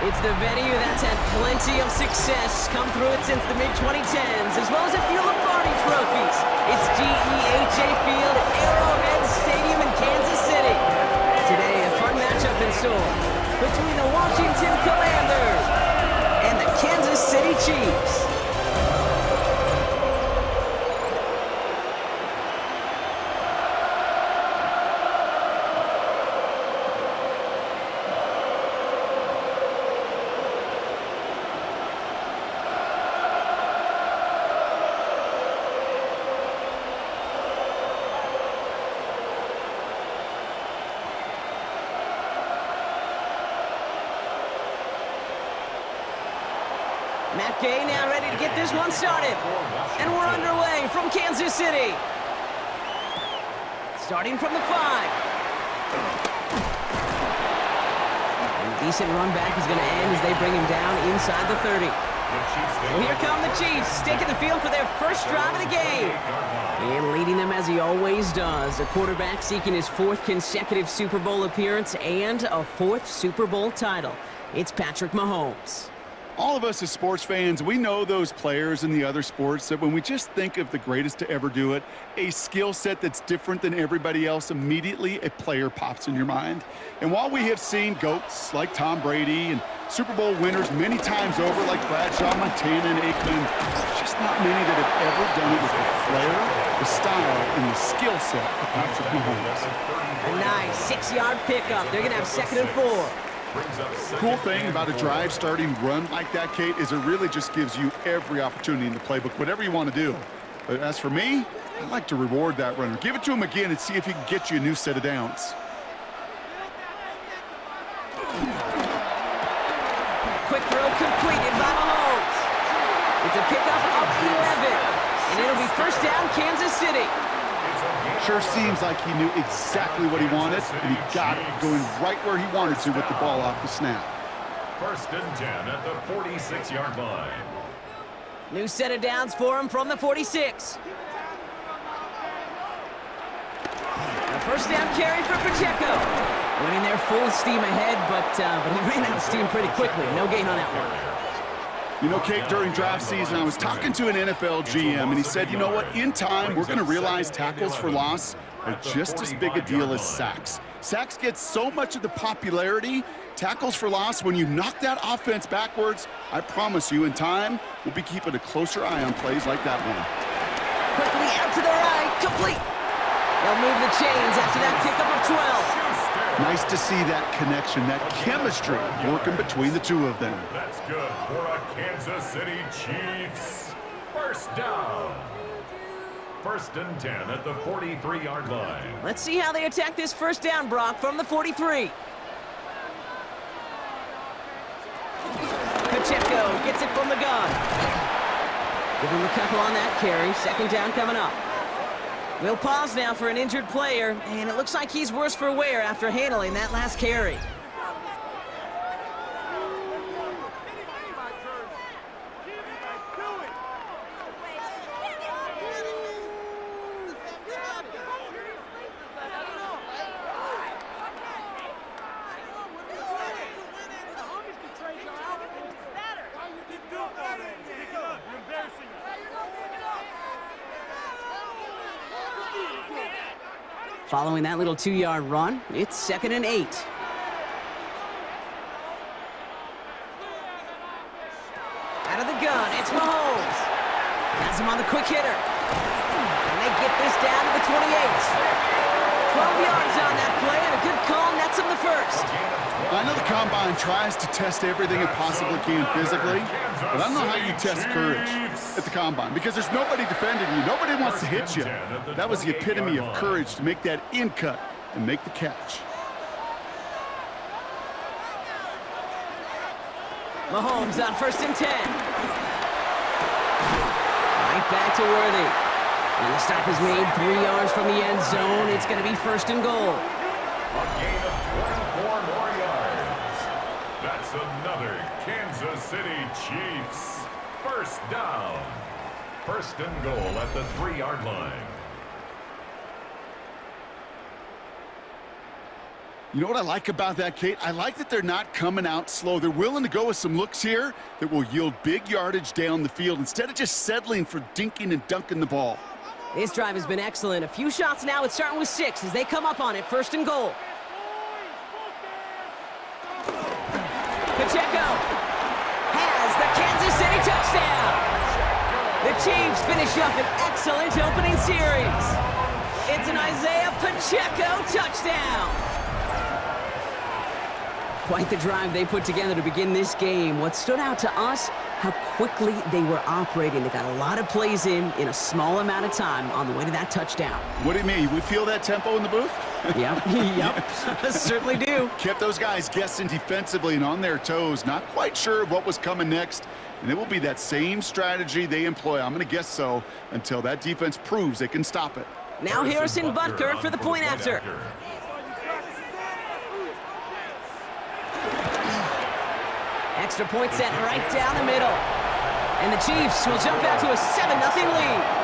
It's the venue that's had plenty of success, come through it since the mid-2010s, as well as a few Lombardi trophies. It's GEHA Field, Arrowhead Stadium in Kansas City. Today, a fun matchup in store between the Washington Commanders and the Kansas City Chiefs. Matt Gay now ready to get this one started. And we're underway from Kansas City. Starting from the 5. And a decent run back is going to end as they bring him down inside the 30. So here come the Chiefs, taking the field for their first drive of the game. And leading them as he always does, the quarterback seeking his 4th consecutive Super Bowl appearance and a 4th Super Bowl title. It's Patrick Mahomes. All of us as sports fans, we know those players in the other sports that when we just think of the greatest to ever do it, a skill set that's different than everybody else, immediately a player pops in your mind. And while we have seen GOATs like Tom Brady and Super Bowl winners many times over like Bradshaw, Montana, and Aikman, there's just not many that have ever done it with the flair, the style, and the skill set of Patrick Mahomes. A nice 6-yard pickup. They're going to have 2nd and 4. Cool thing about a drive-starting run like that, Kate, is it really just gives you every opportunity in the playbook, whatever you want to do. But as for me, I like to reward that runner. Give it to him again and see if he can get you a new set of downs. Quick throw completed by Mahomes. It's a pickup of 11. And it'll be first down, Kansas City. Sure seems like he knew exactly what he wanted, and he got it going right where he wanted to with the ball off the snap. 1st and 10 at the 46-yard line. New set of downs for him from the 46. A first down carry for Pacheco. Winning there full steam ahead, but he ran out of steam pretty quickly. No gain on that one. You know, Kate, during draft season, I was talking to an NFL GM, and he said, you know what, in time, we're going to realize tackles for loss are just as big a deal as sacks. Sacks get so much of the popularity. Tackles for loss, when you knock that offense backwards, I promise you, in time, we'll be keeping a closer eye on plays like that one. Quickly out to the right, complete. They'll move the chains after that pickup of 12. Nice to see that connection, that chemistry working between the two of them. That's good for a Kansas City Chiefs. First down. 1st and 10 at the 43-yard line. Let's see how they attack this first down, Brock, from the 43. Pacheco gets it from the gun. Give him a couple on that carry. 2nd down coming up. We'll pause now for an injured player, and it looks like he's worse for wear after handling that last carry. Following that little 2-yard run, it's 2nd and 8. Out of the gun, it's Mahomes. Has him on the quick hitter. And they get this down to the 28. 12 yards on that play, and a good call nets him the first. I know the Combine tries to test everything it possibly can physically, but I don't know how you test courage at the Combine, because there's nobody defending you. Nobody wants to hit you. That was the epitome of courage to make that in cut and make the catch. Mahomes on 1st and 10. Right back to Worthy. And the stop is made 3 yards from the end zone. It's going to be 1st and goal. A gain of 24 more yards. That's another Kansas City Chiefs. First down. 1st and goal at the 3-yard line. You know what I like about that, Kate? I like that they're not coming out slow. They're willing to go with some looks here that will yield big yardage down the field instead of just settling for dinking and dunking the ball. This drive has been excellent. A few shots now. It's starting with 6 as they come up on it. 1st and goal. Pacheco has the Kansas City touchdown. The Chiefs finish up an excellent opening series. It's an Isaiah Pacheco touchdown. Quite the drive they put together to begin this game. What stood out to us, how quickly they were operating. They got a lot of plays in a small amount of time on the way to that touchdown. What do you mean? We feel that tempo in the booth? Yep, certainly do. Kept those guys guessing defensively and on their toes, not quite sure of what was coming next. And it will be that same strategy they employ, I'm going to guess so, until that defense proves they can stop it. Now Harrison Butker for the point after. Extra point set right down the middle. And the Chiefs will jump out to a 7-0 lead.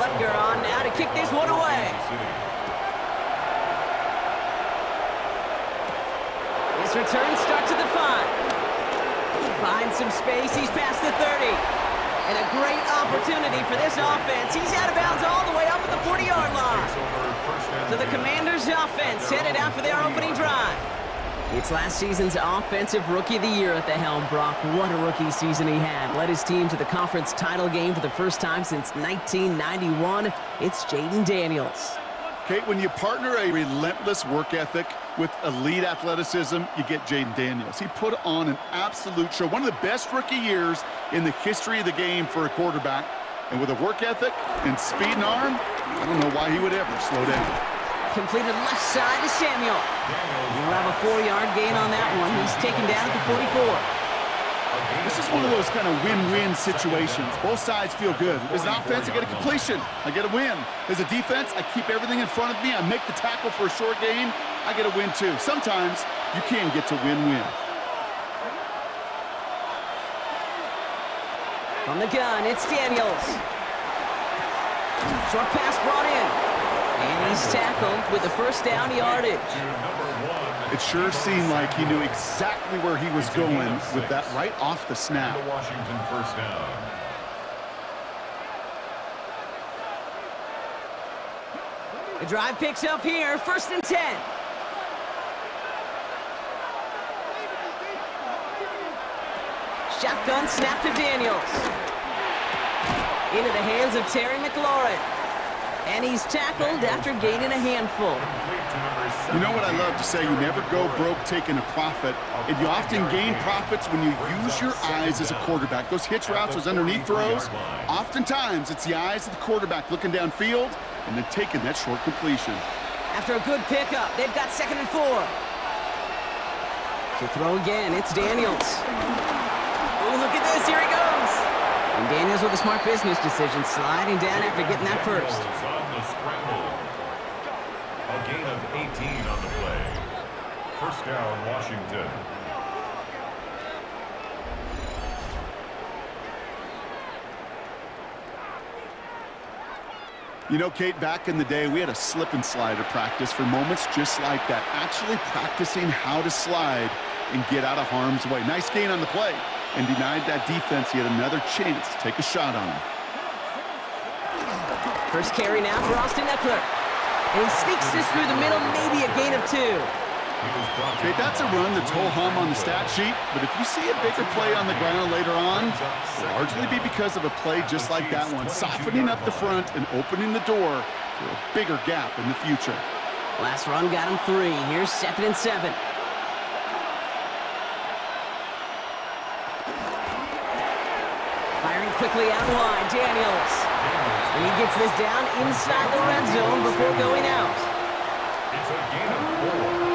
Butker on now to kick this one away. His return starts at the 5. Finds some space. He's past the 30. And a great opportunity for this offense. He's out of bounds all the way up at the 40-yard line. So the Commanders' offense headed out for their opening drive. It's last season's Offensive Rookie of the Year at the helm, Brock. What a rookie season he had. Led his team to the conference title game for the first time since 1991. It's Jaden Daniels. Kate, when you partner a relentless work ethic with elite athleticism, you get Jaden Daniels. He put on an absolute show. One of the best rookie years in the history of the game for a quarterback. And with a work ethic and speed and arm, I don't know why he would ever slow down. Completed left side to Samuel. He'll have a 4-yard gain on that one. He's taken down at the 44. This is one of those kind of win-win situations. Both sides feel good. As an offense, I get a completion. I get a win. As a defense, I keep everything in front of me. I make the tackle for a short gain. I get a win, too. Sometimes you can get to win-win. From the gun, it's Daniels. Short pass brought in. And he's tackled with the first down yardage. It sure seemed like he knew exactly where he was going with that right off the snap. Washington first down. The drive picks up here, 1st and 10. Shotgun snap to Daniels. Into the hands of Terry McLaurin. And he's tackled after gaining a handful. You know what I love to say? You never go broke taking a profit, and you often gain profits when you use your eyes as a quarterback. Those hitch routes, those underneath throws, oftentimes it's the eyes of the quarterback looking downfield and then taking that short completion. After a good pickup, they've got 2nd and 4. To throw again, it's Daniels. Oh, look at this, here he goes. And Daniels with a smart business decision, sliding down after getting that first. A gain of 18 on the play. First down, Washington. You know, Kate, back in the day, we had a slip and slide at practice for moments just like that. Actually practicing how to slide and get out of harm's way. Nice gain on the play. And denied that defense yet another chance to take a shot on him. First carry now for Austin Eckler. And he sneaks this through the middle, maybe a gain of 2. Okay, that's a run that's ho-hum on the stat sheet, but if you see a bigger play on the ground later on, it'll largely be because of a play just like that one, softening up the front and opening the door for a bigger gap in the future. Last run got him 3. Here's 2nd and 7. Firing quickly out wide, Daniels. And he gets this down inside the red zone before going out. It's a gain of 4.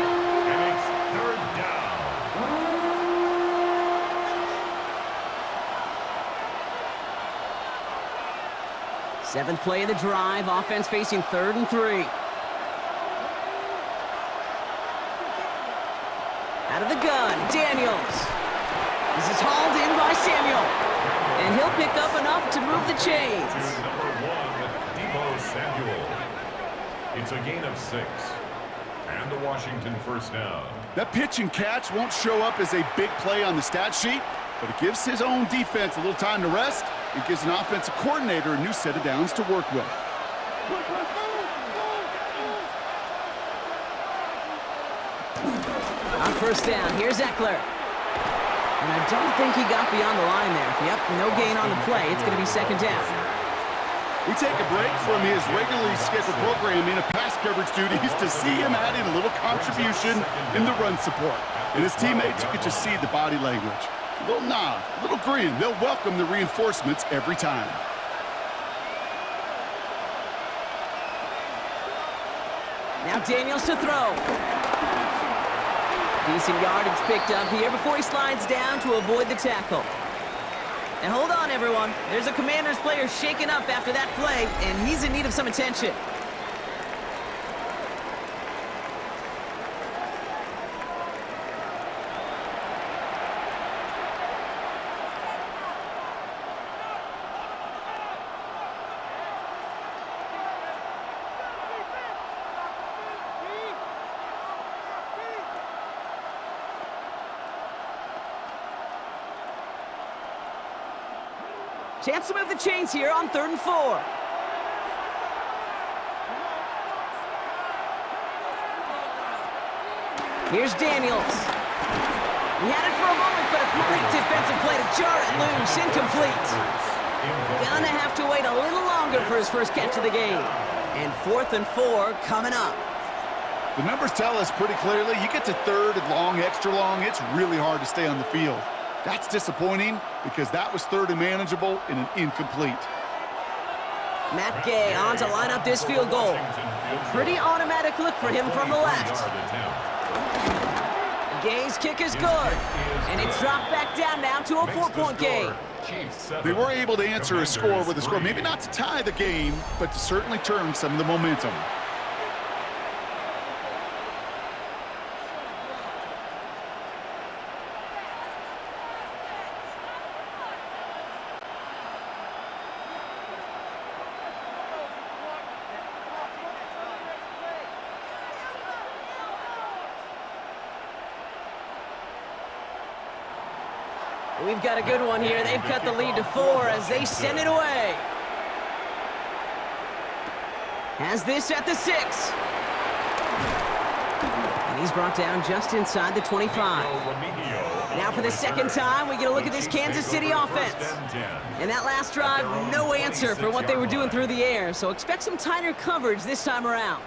7th play of the drive, offense facing 3rd and 3. Out of the gun, Daniels. This is hauled in by Samuel. And he'll pick up enough to move the chains. Number 1, Debo Samuel. It's a gain of 6. And the Washington first down. That pitch and catch won't show up as a big play on the stat sheet, but it gives his own defense a little time to rest. It gives an offensive coordinator a new set of downs to work with. On first down, here's Eckler. And I don't think he got beyond the line there. Yep, no gain on the play. It's going to be 2nd down. We take a break from his regularly scheduled programming of pass coverage duties to see him adding a little contribution in the run support. And his teammates, you could just see the body language. A little nod, a little grin. They'll welcome the reinforcements every time. Now Daniels to throw. Decent yardage picked up here before he slides down to avoid the tackle. And hold on, everyone. There's a Commanders player shaken up after that play, and he's in need of some attention. Chance to move the chains here on 3rd and 4. Here's Daniels. He had it for a moment, but a great defensive play to jar it loose. Incomplete. Gonna have to wait a little longer for his first catch of the game. And 4th and 4 coming up. The numbers tell us pretty clearly, you get to 3rd and long, extra long, it's really hard to stay on the field. That's disappointing because that was 3rd and manageable and an incomplete. Matt Gay on to line up this field goal. A pretty automatic look for him from the left. Gay's kick is good. And it's dropped back down now to a 4-point game. They were able to answer a score with a score, maybe not to tie the game, but to certainly turn some of the momentum. We've got a good one here. They've cut the lead to 4 as they send it away. Has this at the 6. And he's brought down just inside the 25. Now for the 2nd time, we get a look at this Kansas City offense. And that last drive, no answer for what they were doing through the air. So expect some tighter coverage this time around.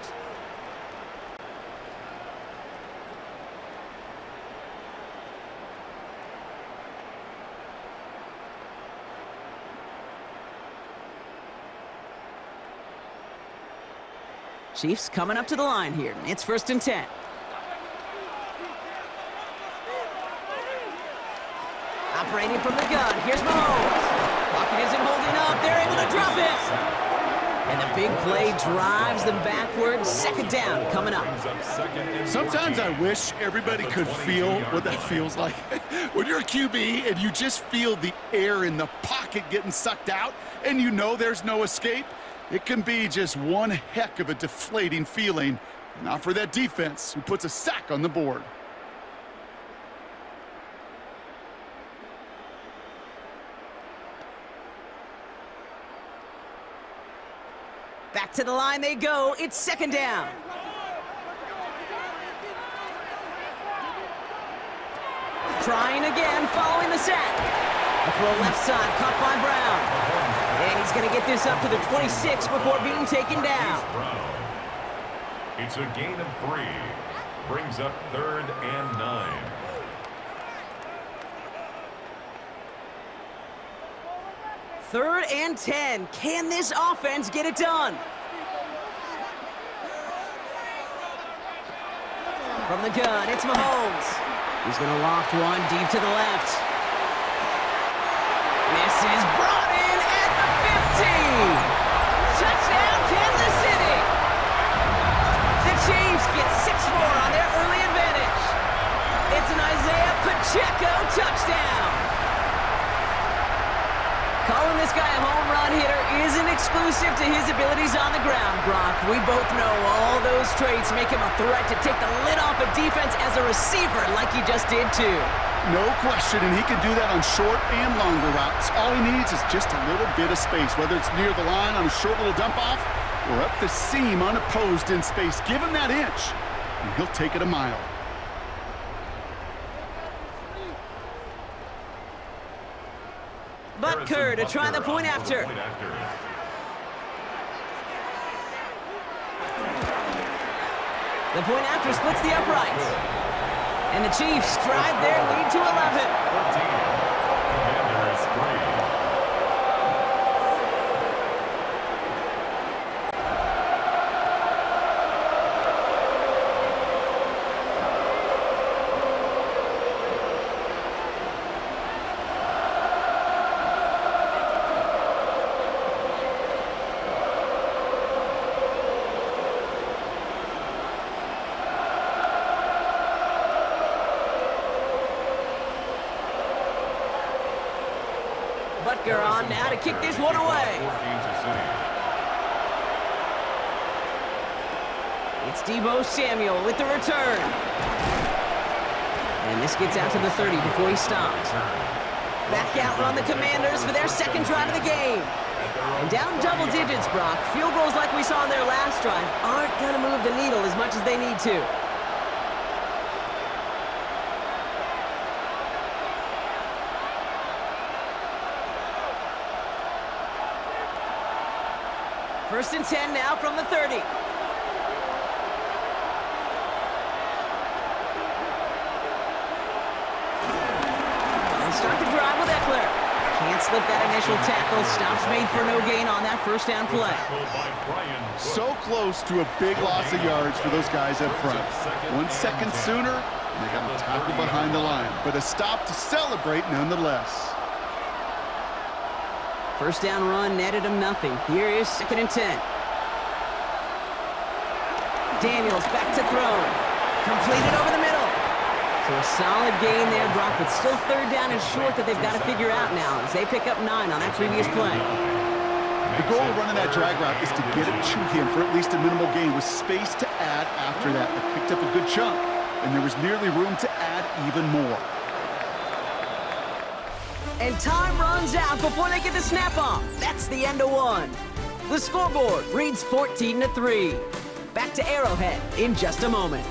Chiefs coming up to the line here. It's 1st and 10. Operating from the gun. Here's Mahomes. Pocket isn't holding up. They're able to drop it. And the big play drives them backwards. 2nd down coming up. Sometimes I wish everybody could feel what that feels like. When you're a QB and you just feel the air in the pocket getting sucked out and you know there's no escape, it can be just one heck of a deflating feeling. Not for that defense who puts a sack on the board. Back to the line they go. It's 2nd down. Trying again, following the sack. A throw left side, caught by Brown. And he's going to get this up to the 26 before being taken down. It's a gain of 3. Brings up 3rd and 9. Third and 10. Can this offense get it done? From the gun, it's Mahomes. He's going to loft one deep to the left. This is brought in at the 15. touchdown, Kansas City! The Chiefs get 6 more on their early advantage. It's an Isaiah Pacheco touchdown. Calling this guy a home run hitter isn't exclusive to his abilities on the ground, Brock. We both know all those traits make him a threat to take the lid off a defense as a receiver like he just did too. No question, and he can do that on short and longer routes. All he needs is just a little bit of space, whether it's near the line on a short little dump-off or up the seam unopposed in space. Give him that inch, and he'll take it a mile. Butker to try the point after. The point after splits the uprights. And the Chiefs drive their lead to 11. Butker on now to kick this one away. It's Deebo Samuel with the return. And this gets out to the 30 before he stops. Back out run the Commanders for their second drive of the game. And down double digits, Brock. Field goals like we saw in their last drive aren't going to move the needle as much as they need to. First and 10 now from the 30. And start the drive with Eckler. Can't slip that initial tackle. Stops made for no gain on that first down play. So close to a big loss of yards for those guys up front. 1 second sooner, and they got a tackle behind the line. But a stop to celebrate nonetheless. First down run netted him nothing. Here is 2nd and 10. Daniels back to throw. Completed over the middle. So a solid gain there, Brock, but still 3rd down and short that they've got to figure out now as they pick up 9 on that previous play. The goal of running that drag route is to get it to him for at least a minimal gain with space to add after that. They picked up a good chunk, and there was nearly room to add even more. And time runs out before they get the snap off. That's the end of 1. The scoreboard reads 14-3. Back to Arrowhead in just a moment.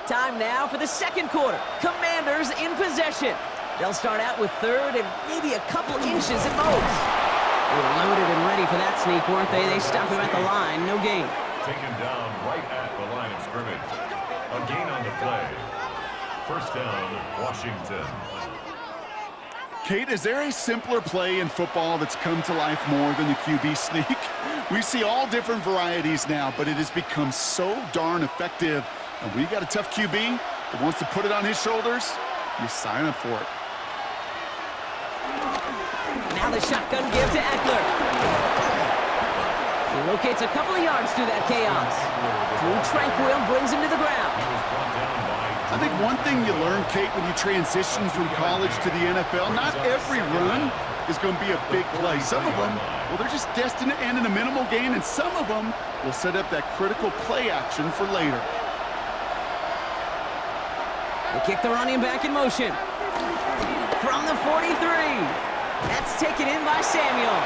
Time now for the second quarter. Commanders in possession. They'll start out with 3rd and maybe a couple inches at most. They were loaded and ready for that sneak, weren't they? They stopped him at the line. No gain. Taken down right at the line of scrimmage. A gain on the play. First down, Washington. Kate, is there a simpler play in football that's come to life more than the QB sneak? We see all different varieties now, but it has become so darn effective. And when you got a tough QB that wants to put it on his shoulders, you sign up for it. Now the shotgun give to Eckler. He locates a couple of yards through that chaos. Too tranquil, brings him to the ground. I think one thing you learn, Kate, when you transition from college to the NFL, not every run is going to be a big play. Some of them, well, they're just destined to end in a minimal gain, and some of them will set up that critical play action for later. They kick the running back in motion. From the 43. That's taken in by Samuel.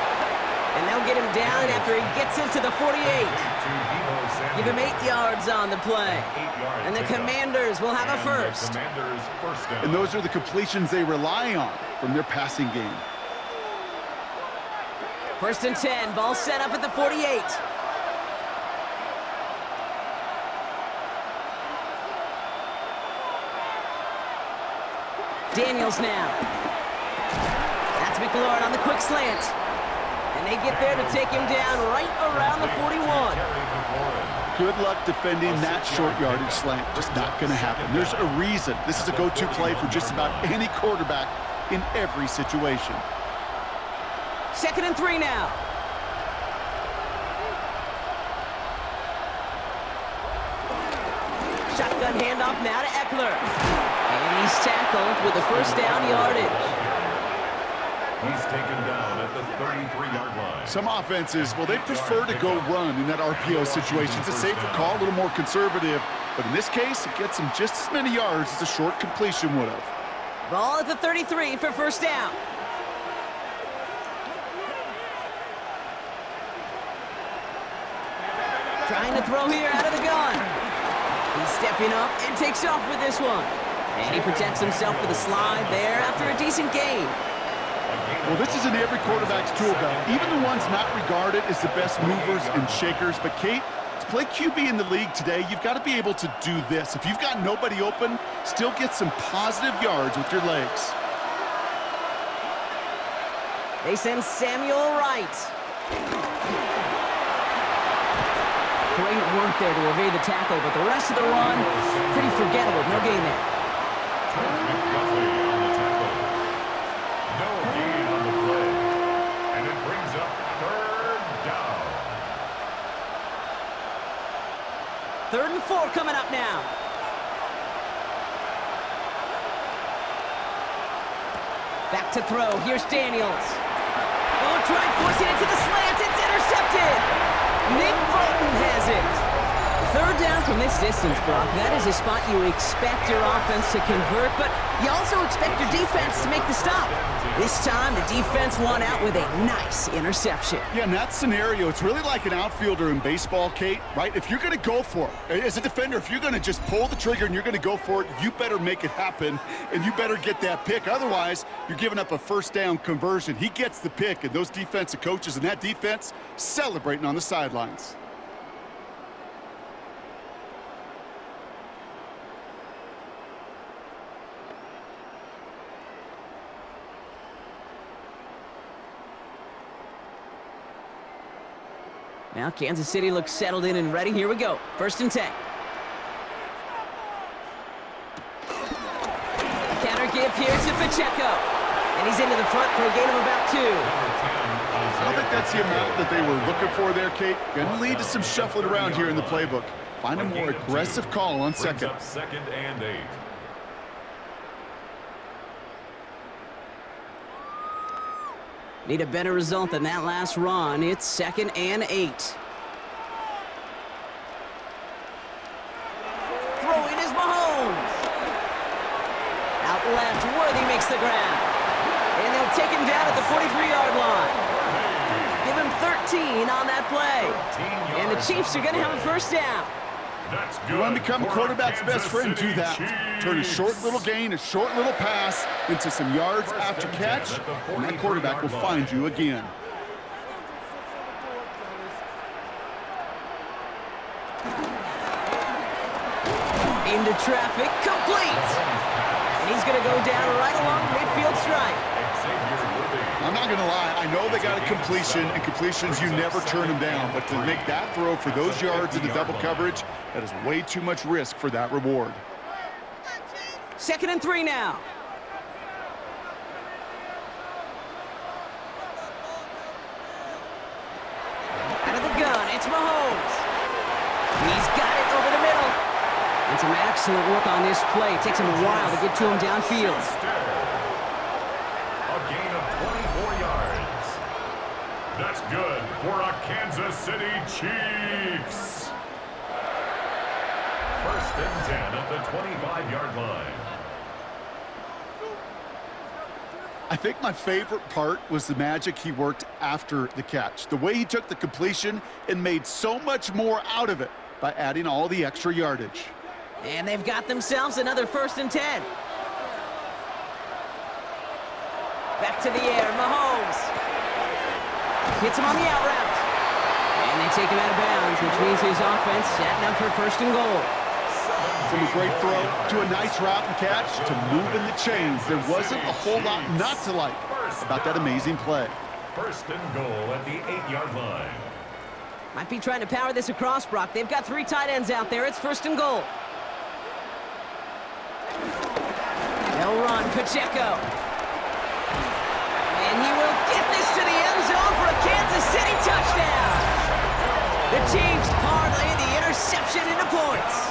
And they'll get him down after he gets into the 48. Give him 8 yards on the play. And the Commanders will have a first. And those are the completions they rely on from their passing game. 1st and 10, ball set up at the 48. Daniels now. That's McLaurin on the quick slant. And they get there to take him down right around the 41. Good luck defending that short yardage slant. Just not going to happen. There's a reason. This is a go-to play for just about any quarterback in every situation. 2nd and 3 now. Shotgun handoff now to Eckler. And he's tackled with the first down yardage. He's taken down at the 33-yard line. Some offenses, well, they prefer to go run in that RPO situation. It's a safer call, a little more conservative. But in this case, it gets him just as many yards as a short completion would have. Ball at the 33 for first down. Trying to throw here out of the gun. He's stepping up and takes off with this one. And he protects himself with a slide there after a decent gain. Well, this is in every quarterback's tool belt, even the ones not regarded as the best movers and shakers. But, Kate, to play QB in the league today, you've got to be able to do this. If you've got nobody open, still get some positive yards with your legs. They send Samuel Wright. Great work there to evade the tackle, but the rest of the run, pretty forgettable. No gain there. Third and 4 coming up now. Back to throw. Here's Daniels. Oh, try forcing it to the slant. It's intercepted. Nick Bolton has it. 3rd down from this distance, Brock. That is a spot you expect your offense to convert, but you also expect your defense to make the stop. This time, the defense won out with a nice interception. Yeah, in that scenario, it's really like an outfielder in baseball, Kate, right? If you're going to go for it, as a defender, if you're going to just pull the trigger and you're going to go for it, you better make it happen, and you better get that pick. Otherwise, you're giving up a first down conversion. He gets the pick, and those defensive coaches and that defense celebrating on the sidelines. Now Kansas City looks settled in and ready. Here we go. 1st and 10. Counter give here to Pacheco. And he's into the front for a gain of about 2. I don't think that's the amount that they were looking for there, Kate. Going to lead to some shuffling around here in the playbook. Find a more aggressive call on second. 2nd and 8. Need a better result than that last run. It's 2nd and 8. Throwing is Mahomes. Out left, Worthy makes the grab. And they'll take him down at the 43-yard line. Give him 13 on that play. And the Chiefs are going to have a first down. You want to become a quarterback's best friend, do that. Turn a short little gain, a short little pass into some yards after catch, and that quarterback will find you again. Into traffic, complete. And he's going to go down right along midfield stripe. I'm not going to lie, I know they got a completion, and completions, you never turn them down. But to make that throw for those yards into double coverage, that is way too much risk for that reward. 2nd and 3 now. Out of the gun, it's Mahomes. He's got it over the middle. And some excellent work on this play. It takes him a while to get to him downfield. That's good for a Kansas City Chiefs. 1st and 10 at the 25-yard line. I think my favorite part was the magic he worked after the catch. The way he took the completion and made so much more out of it by adding all the extra yardage. And they've got themselves another 1st and 10. Back to the air, Mahomes. Hits him on the out route. And they take him out of bounds, which means his offense setting up for 1st and goal. From a great throw to a nice route and catch to moving the chains. There wasn't a whole lot not to like about that amazing play. 1st and goal at the 8-yard line. Might be trying to power this across, Brock. They've got 3 tight ends out there. It's 1st and goal. They'll run, Pacheco. And he will get this to the end zone for a Kansas City touchdown. The Chiefs parlay the interception into points.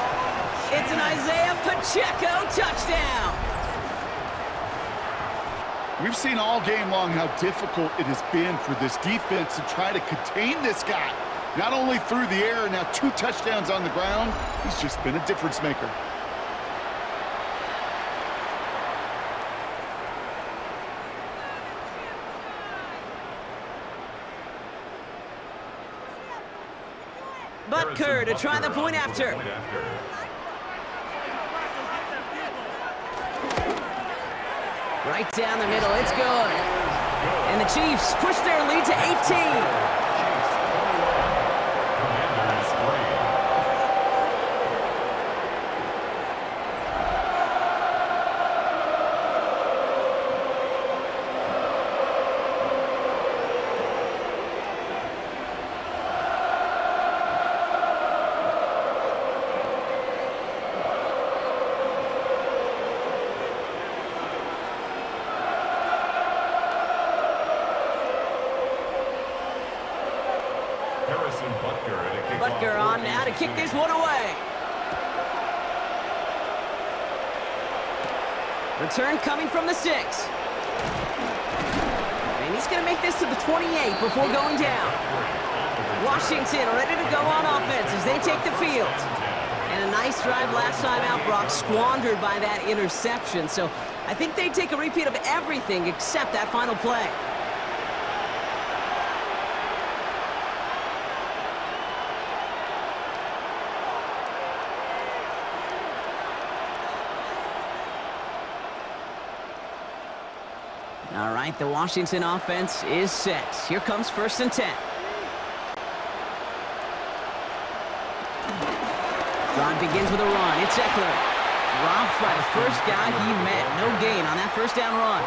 It's an Isaiah Pacheco touchdown. We've seen all game long how difficult it has been for this defense to try to contain this guy. Not only through the air, now 2 touchdowns on the ground. He's just been a difference maker. Butker to try the point after. Right down the middle, it's good. And the Chiefs push their lead to 18. Butker on now to kick this one away. Return coming from the 6. And he's going to make this to the 28 before going down. Washington ready to go on offense as they take the field. And a nice drive last time out, Brock, squandered by that interception. So I think they take a repeat of everything except that final play. All right, the Washington offense is set. Here comes 1st and 10. Drive begins with a run. It's Eckler. Dropped by the first guy he met. No gain on that 1st down run.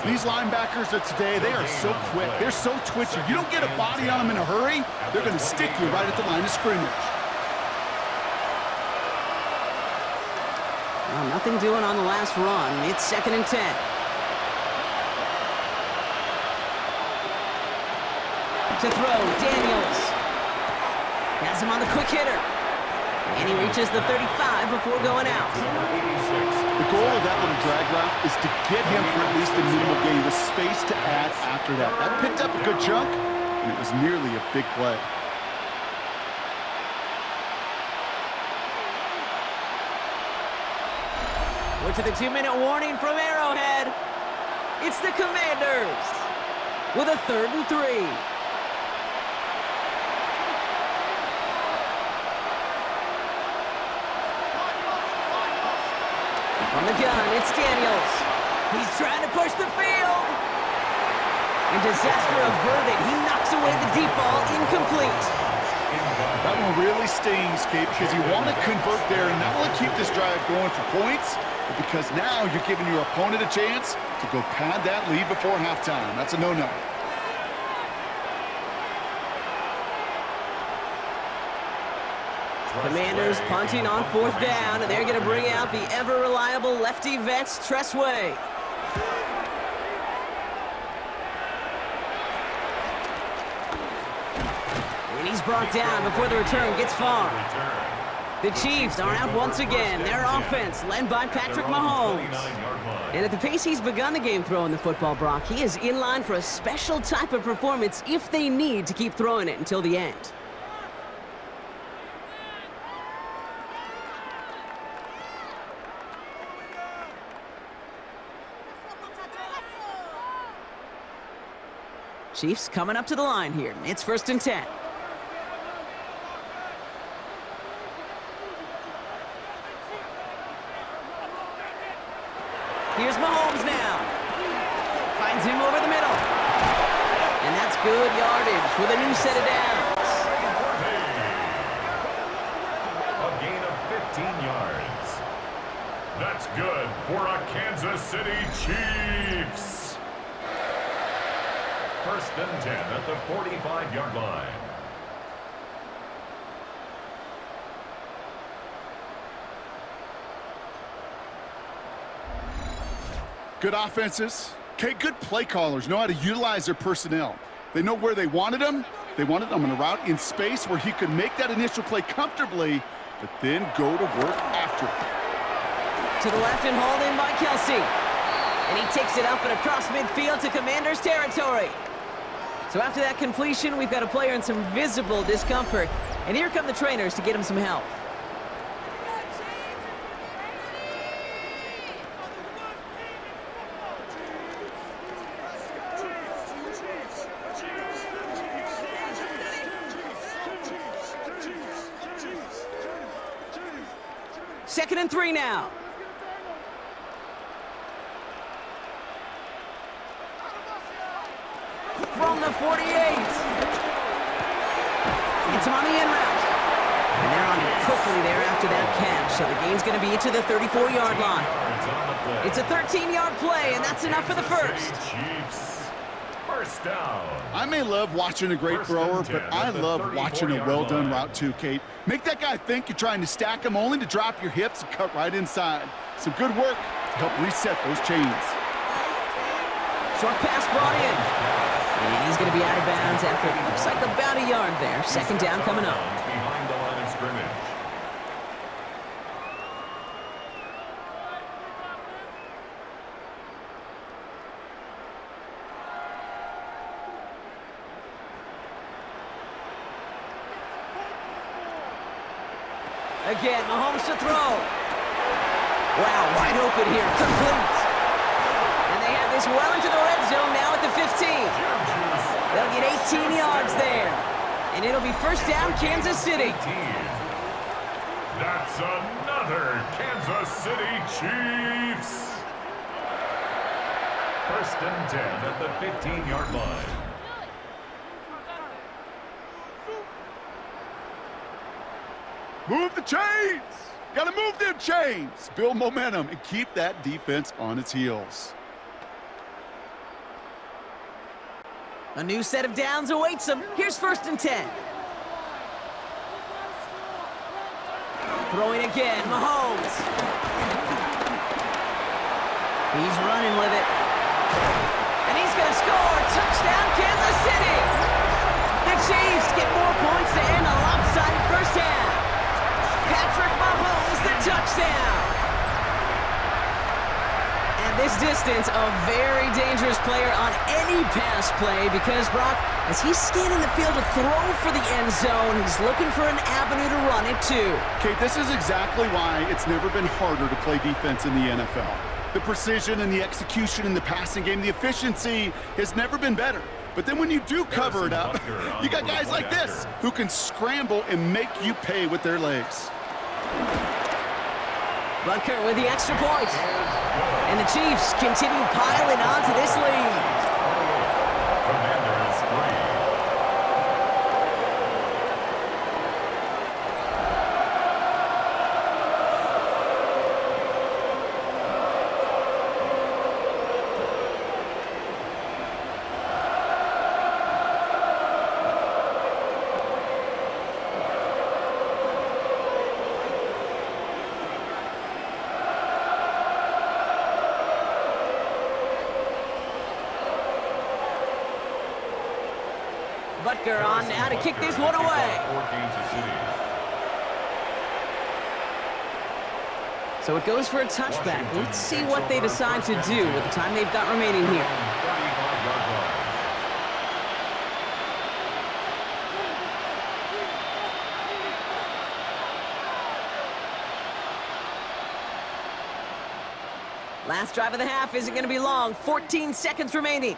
These linebackers of today, they are so quick. They're so twitchy. You don't get a body on them in a hurry, they're going to stick you right at the line of scrimmage. Well, nothing doing on the last run. It's 2nd and 10. To throw, Daniels. Has him on the quick hitter. And he reaches the 35 before going out. The goal of that little drag route is to get him for at least a minimal gain with space to add after that. That picked up a good chunk, and it was nearly a big play. We're to the 2-minute warning from Arrowhead. It's the Commanders with a 3rd and 3. On the gun, it's Daniels. He's trying to push the field. And disaster averted. He knocks away the deep ball, incomplete. That one really stings, Kate, because you want to convert there and not only keep this drive going for points, but because now you're giving your opponent a chance to go pad that lead before halftime. That's a no-no. Commanders punting on 4th down, and they're going to bring out the ever-reliable lefty vets, Tressway. And he's brought down before the return gets far. The Chiefs are out once again. Their offense led by Patrick Mahomes. And at the pace he's begun the game throwing the football, Brock, he is in line for a special type of performance if they need to keep throwing it until the end. Chiefs coming up to the line here. It's 1st and 10. Here's Mahomes now. Finds him over the middle. And that's good yardage with a new set of downs. A gain of 15 yards. That's good for a Kansas City Chiefs. 1st and 10 at the 45-yard line. Good offenses. Okay, good play callers know how to utilize their personnel. They know where they wanted him. They wanted him on a route in space where he could make that initial play comfortably, but then go to work after it. To the left and hauled in by Kelsey. And he takes it up and across midfield to Commander's territory. So after that completion, we've got a player in some visible discomfort. And here come the trainers to get him some help. Second and 3 now. From the 48. Gets him on the in route. And they're on him quickly there after that catch. So the game's going to be to the 34-yard line. It's a 13-yard play, and that's enough for the first. First down. I may love watching a great thrower, but I love watching a well-done route too, Kate. Make that guy think you're trying to stack him only to drop your hips and cut right inside. Some good work to help reset those chains. Short pass brought in. And he's going to be out of bounds after it looks like about a yard there. Second down coming up. Behind the line of scrimmage. Again, Mahomes to throw. Wow, wide open here, complete. And they have this well into the red zone now at the 15. They'll get 18 yards there. And it'll be first down, Kansas City. That's another Kansas City Chiefs. 1st and 10 at the 15-yard line. Move the chains! Gotta move them chains! Build momentum and keep that defense on its heels. A new set of downs awaits them. Here's 1st and 10. Throwing again, Mahomes. He's running with it. And he's gonna score! Touchdown, Kansas City! The Chiefs get more points to end a lopsided first half. Patrick Mahomes, the touchdown. And this distance, a very dangerous player on any pass play because, Brock, as he's scanning the field to throw for the end zone, he's looking for an avenue to run it too. Kate, this is exactly why it's never been harder to play defense in the NFL. The precision and the execution in the passing game, the efficiency has never been better. But then when you do cover it up, you got guys like this who can scramble and make you pay with their legs. Butker with the extra point. And the Chiefs continue piling on to this lead. Commanders 3. Butker on now to kick this one away. So it goes for a touchback. Let's see what they decide to do with the time they've got remaining here. Last drive of the half isn't going to be long. 14 seconds remaining.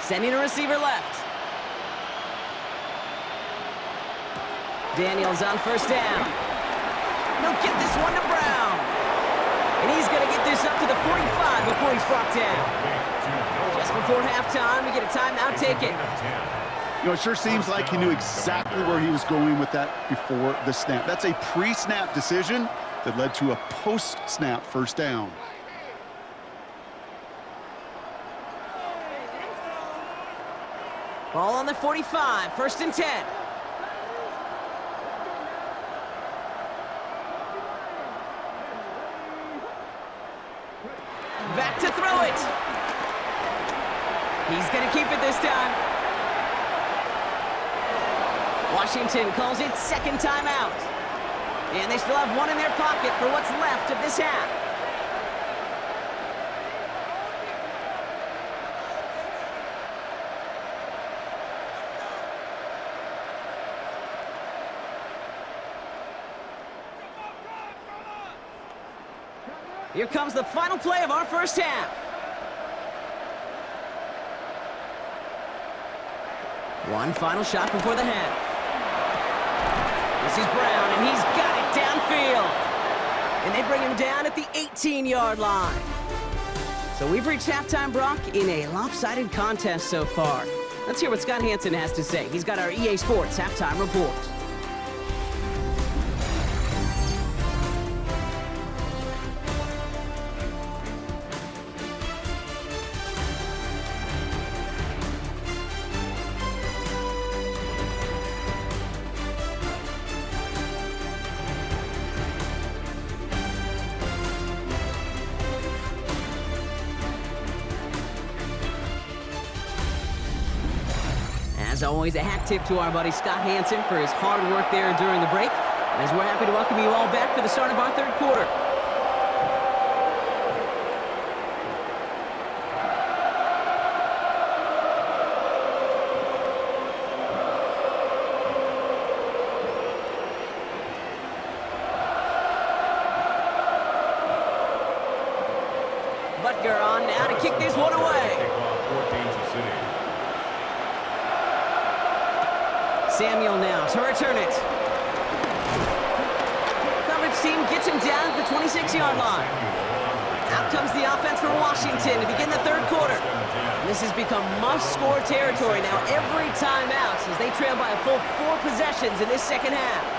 Sending a receiver left. Daniels on first down. He'll get this one to Brown. And he's going to get this up to the 45 before he's brought down. Just before halftime, we get a timeout taken. You know, it sure seems like he knew exactly where he was going with that before the snap. That's a pre-snap decision that led to a post-snap first down. Ball on the 45, 1st and 10. Back to throw it. He's going to keep it this time. Washington calls it second timeout. And they still have one in their pocket for what's left of this half. Here comes the final play of our first half. One final shot before the half. This is Brown, and he's got it downfield. And they bring him down at the 18-yard line. So we've reached halftime, Brock, in a lopsided contest so far. Let's hear what Scott Hansen has to say. He's got our EA Sports halftime report. As always, a hat tip to our buddy Scott Hansen for his hard work there during the break. As we're happy to welcome you all back for the start of our third quarter. Butker on now to kick this one away. Samuel now to return it. Coverage team gets him down at the 26-yard line. Out comes the offense for Washington to begin the third quarter. This has become must-score territory now every time out as they trail by a full 4 possessions in this second half.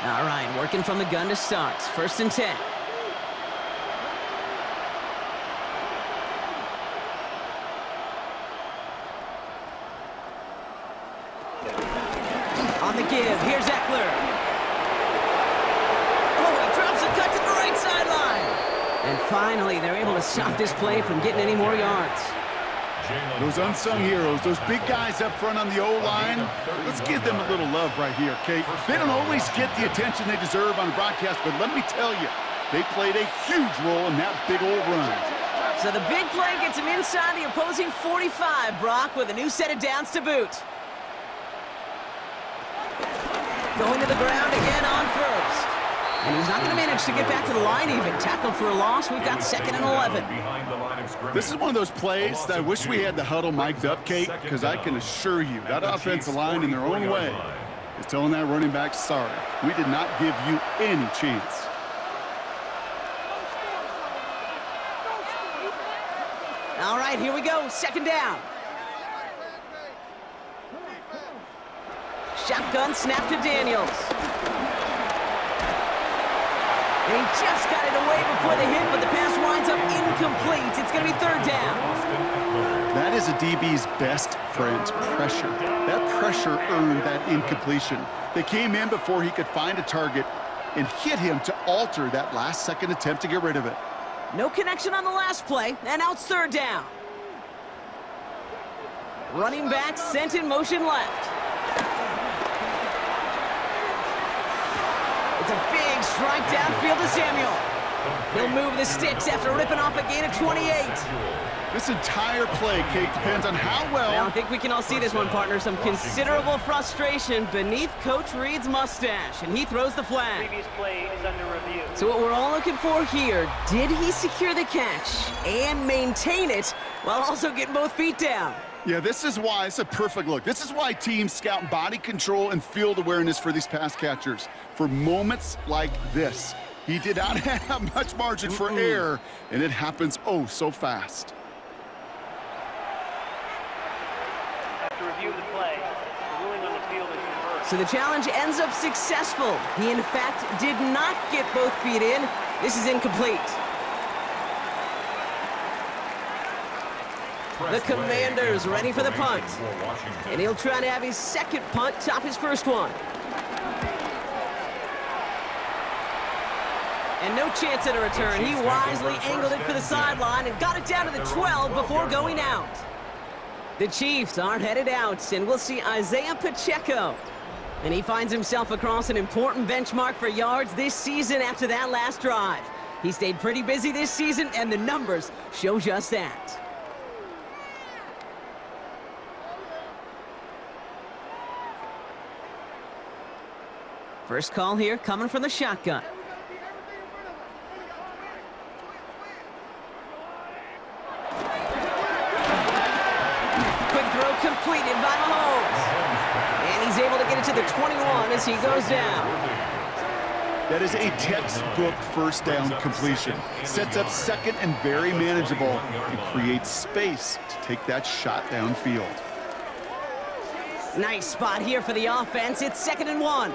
All right, working from the gun to start. 1st and 10. On the give, here's Eckler. Oh, he drops a cut to the right sideline. And finally, they're able to stop this play from getting any more yards. Those unsung heroes, those big guys up front on the O-line, let's give them a little love right here, Kate. They don't always get the attention they deserve on the broadcast, but let me tell you, they played a huge role in that big old run. So the big play gets him inside the opposing 45, Brock, with a new set of downs to boot. Going to the ground again on first. And he's not going to manage to get back to the line even. Tackled for a loss. We've got 2nd and 11. This is one of those plays that I wish we had the huddle mic'd up, Kate, because I can assure you that offensive line in their own way is telling that running back, sorry, we did not give you any chance. All right, here we go. 2nd down. Shotgun snap to Daniels. And he just got it away before the hit, but the pass winds up incomplete. It's going to be 3rd down. That is a DB's best friend, pressure. That pressure earned that incompletion. They came in before he could find a target and hit him to alter that last-second attempt to get rid of it. No connection on the last play, and now it's 3rd down. Running back sent in motion left. It's a big strike downfield to Samuel. He'll move the sticks after ripping off a gain of 28. This entire play, Kate, depends on how well... Now, I think we can all see this one, partner. Some considerable frustration beneath Coach Reed's mustache, and he throws the flag. Previous play is under review. So what we're all looking for here, did he secure the catch and maintain it while also getting both feet down? Yeah, this is why it's a perfect look. This is why teams scout body control and field awareness for these pass catchers. For moments like this, he did not have much margin for error, and it happens oh so fast. After review of the play, the ruling on the field is reversed. So the challenge ends up successful. He, in fact, did not get both feet in. This is incomplete. The Commanders ready for the punt. And he'll try to have his second punt top his first one. And no chance at a return. He wisely angled it for the sideline and got it down to the 12 before going out. The Chiefs aren't headed out, and we'll see Isaiah Pacheco. And he finds himself across an important benchmark for yards this season after that last drive. He stayed pretty busy this season, and the numbers show just that. First call here coming from the shotgun. Quick throw completed by Mahomes. And he's able to get it to the 21 as he goes down. That is a textbook first down completion. Sets up second and very manageable and creates space to take that shot downfield. Nice spot here for the offense. It's 2nd and 1.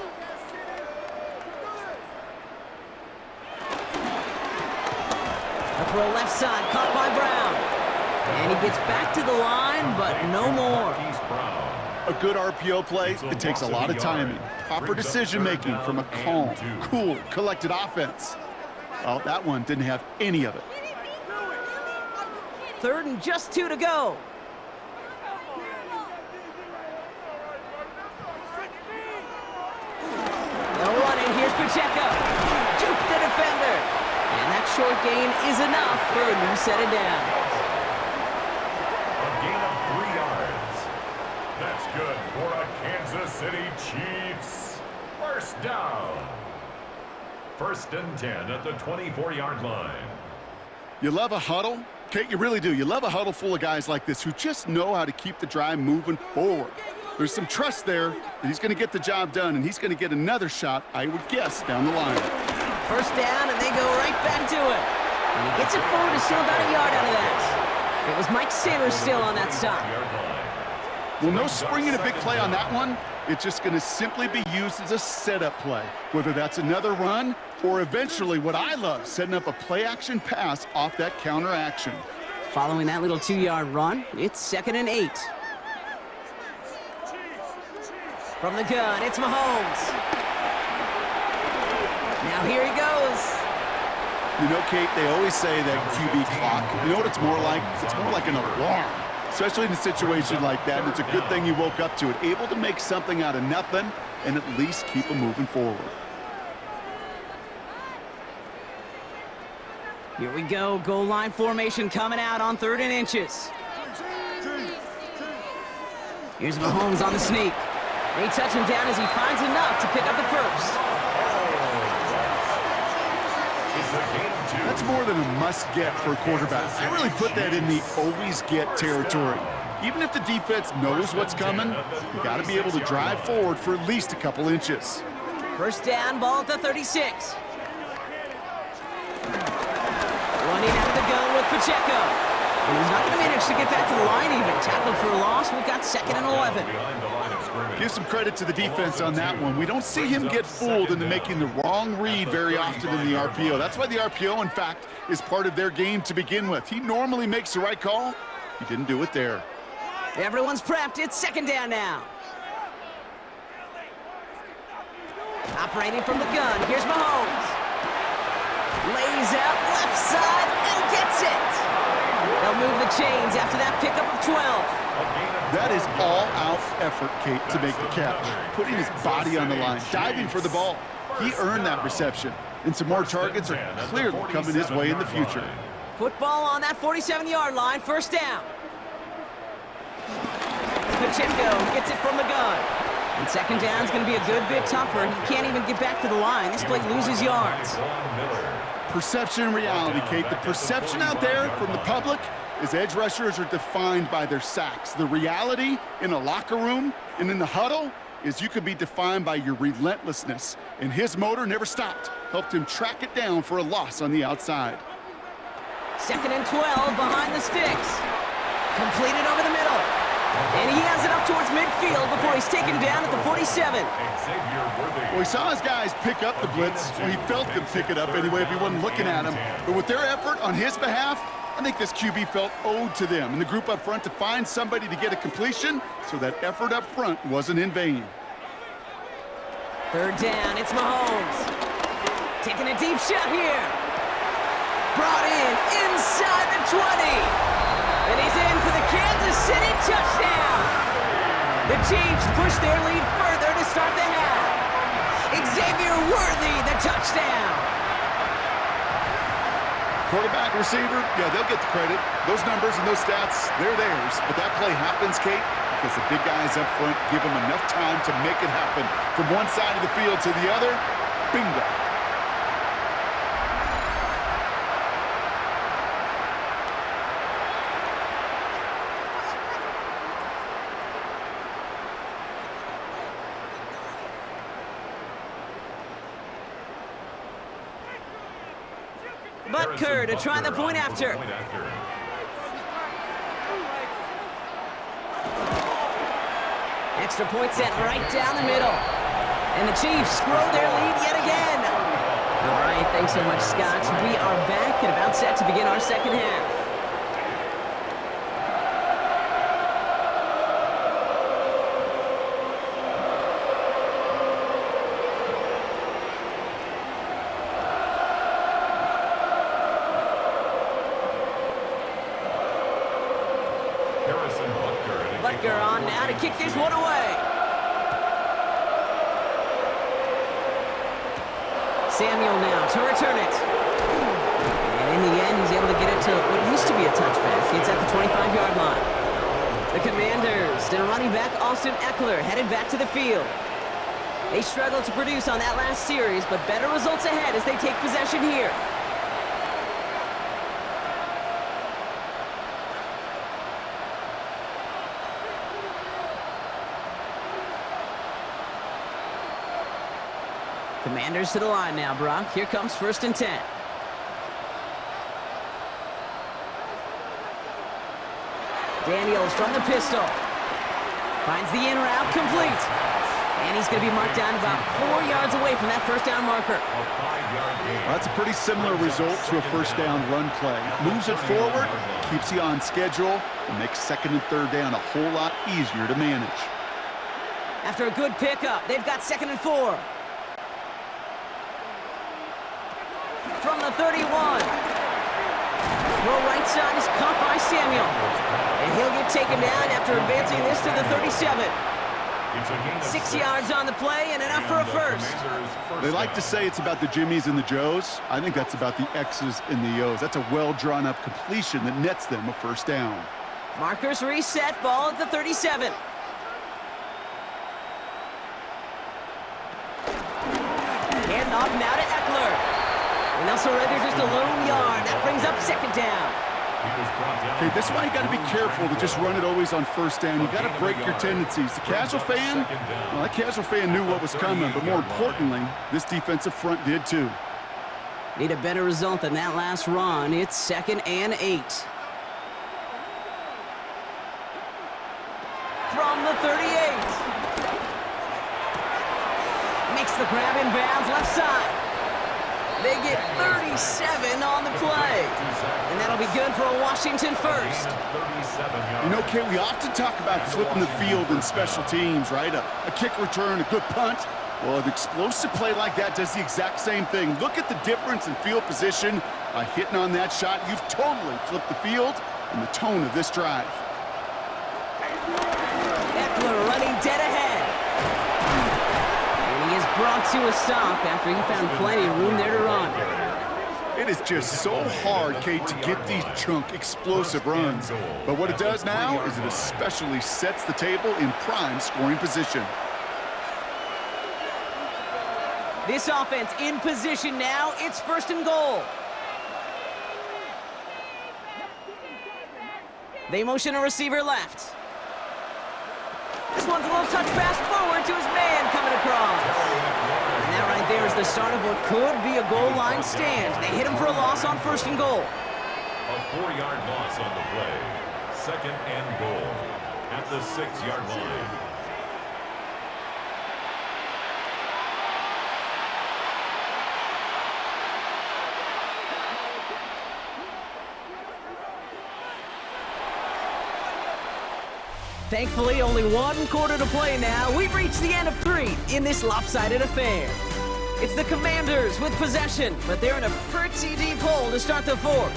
A throw left side, caught by Brown. And he gets back to the line, but no more. A good RPO play, it takes a lot of timing. Proper decision-making from a calm, cool, collected offense. Well, that one didn't have any of it. 3rd and just 2 to go. They'll run it. Here's Pacheco. Juke the defender. And that short gain is enough for a new set of downs. A gain of 3 yards. That's good for a Kansas City Chiefs. First down. 1st and 10 at the 24-yard line. You love a huddle? Kate, you really do. You love a huddle full of guys like this who just know how to keep the drive moving forward. There's some trust there that he's going to get the job done, and he's going to get another shot, I would guess, down the line. First down, and they go right back to it. And he gets it forward to still about a yard out of that. It was Mike Sailor still on that stop. Well, no springing a big play on that one. It's just going to simply be used as a setup play, whether that's another run or eventually what I love, setting up a play-action pass off that counter action. Following that little 2-yard run, it's 2nd and 8. From the gun, it's Mahomes. Now here he goes. You know, Kate, they always say that QB clock, you know what it's more like? It's more like an alarm, especially in a situation like that. And it's a good thing you woke up to it, able to make something out of nothing and at least keep them moving forward. Here we go, goal line formation coming out on 3rd and inches. Here's Mahomes on the sneak. They touch him down as he finds enough to pick up the first. That's more than a must-get for a quarterback. I really put that in the always-get territory. Even if the defense knows what's coming, you got to be able to drive forward for at least a couple inches. First down, ball at the 36. Running out of the gun with Pacheco. And he's not going to manage to get back to the line even. Tackled for a loss. We've got 2nd and 11. Give some credit to the defense on that one. We don't see him get fooled into making the wrong read very often in the RPO. That's why the RPO, in fact, is part of their game to begin with. He normally makes the right call. He didn't do it there. Everyone's prepped. It's 2nd down now. Operating from the gun. Here's Mahomes. Lays out left side and gets it. They'll move the chains after that pickup of 12. That is all-out effort, Kate, to make the catch. Putting his body on the line, diving for the ball. He earned that reception, and some more targets are clearly coming his way in the future. Football on that 47-yard line, first down. Pacheco gets it from the gun. And second down is going to be a good bit tougher. He can't even get back to the line. This play loses yards. Perception and reality, Kate. The perception out there from the public is edge rushers are defined by their sacks. The reality in a locker room and in the huddle is you could be defined by your relentlessness. And his motor never stopped. Helped him track it down for a loss on the outside. 2nd and 12 behind the sticks. Completed over the middle. And he has it up towards midfield before he's taken down at the 47. Well, he saw his guys pick up the blitz. Well, he felt them pick it up anyway if he wasn't looking at him. But with their effort on his behalf, I think this QB felt owed to them and the group up front to find somebody to get a completion so that effort up front wasn't in vain. 3rd down, it's Mahomes. Taking a deep shot here. Brought in inside the 20. And he's in for the Kansas City touchdown. The Chiefs push their lead further to start the half. Xavier Worthy, the touchdown. Quarterback, receiver, yeah, they'll get the credit. Those numbers and those stats, they're theirs. But that play happens, Kate, because the big guys up front give them enough time to make it happen. From one side of the field to the other, bingo. Butker to try the point after. Extra point set right down the middle. And the Chiefs grow their lead yet again. All right, thanks so much, Scott. We are back and about set to begin our second half. Butker on now to kick this one away. Samuel now to return it. And in the end, he's able to get it to what used to be a touchback. It's at the 25-yard line. The Commanders and running back Austin Eckler headed back to the field. They struggled to produce on that last series, but better results ahead as they take possession here. Commanders to the line now, Brock. Here comes 1st and 10. Daniels from the pistol. Finds the in route complete. And he's going to be marked down about 4 yards away from that first down marker. Well, that's a pretty similar result to a first down run play. Moves it forward, keeps you on schedule, and makes 2nd and 3rd down a whole lot easier to manage. After a good pickup, they've got 2nd and 4. From the 31. Throw right side is caught by Samuel. And he'll get taken down after advancing this to the 37. 6 yards on the play and enough for a first. They like to say it's about the Jimmies and the Joes. I think that's about the X's and the O's. That's a well-drawn-up completion that nets them a first down. Markers reset, ball at the 37. Handoff now to Eckler. And they'll surrender just a lone yard. That brings up 2nd down. Okay, this is why you got to be careful to just run it always on first down. You got to break your tendencies. The casual fan, well, that casual fan knew what was coming, but more importantly, this defensive front did too. Need a better result than that last run. It's 2nd and 8. From the 38. Makes the grab in bounds left side. They get 37 on the play. And that'll be good for a Washington first. You know, Kate, we often talk about flipping the field in special teams, right? A kick return, a good punt. Well, an explosive play like that does the exact same thing. Look at the difference in field position. By hitting on that shot, you've totally flipped the field and the tone of this drive. Eckler running dead ahead. And he is brought to a stop after he found plenty of room there to run. It is just so hard, Kate, to get these chunk, explosive runs. But what it does now is it especially sets the table in prime scoring position. This offense in position now. It's 1st and goal. They motion a receiver left. This one's a little touch pass forward to his man coming across. And that right there is the start of what could be a goal line stand. They hit him for a loss on 1st and goal. A 4-yard loss on the play. 2nd and goal at the 6-yard line. Thankfully, only 1 quarter to play now. We've reached the end of 3 in this lopsided affair. It's the Commanders with possession, but they're in a pretty deep hole to start the 4th.